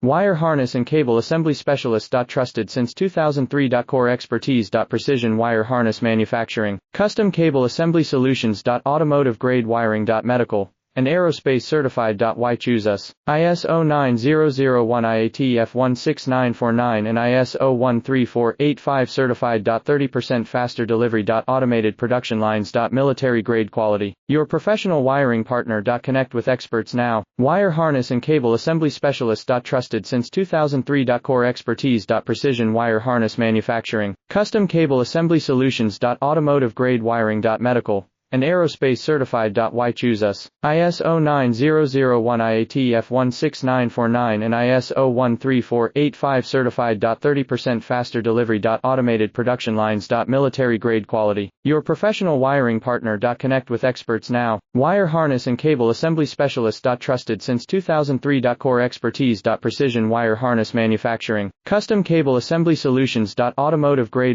Wire harness and cable assembly specialist. Trusted since 2003. Core expertise. Precision wire harness manufacturing, custom cable assembly solutions. Automotive grade wiring. Medical and aerospace certified. Why choose us? ISO 9001 IATF 16949 and ISO 13485 certified. 30% faster delivery. Automated production lines. Military grade quality. Your professional wiring partner. Connect with experts now. Wire harness and cable assembly specialist. Trusted since 2003. Core expertise. Precision wire harness manufacturing, custom cable assembly solutions. Automotive grade wiring. Medical and aerospace certified. Why choose us? ISO 9001 IATF 16949 and ISO 13485 certified. 30% faster delivery. Automated production lines. Military grade quality. Your professional wiring partner. Connect with experts now. Wire harness and cable assembly specialist. Trusted since 2003. Core expertise. Precision wire harness manufacturing, custom cable assembly solutions. Automotive grade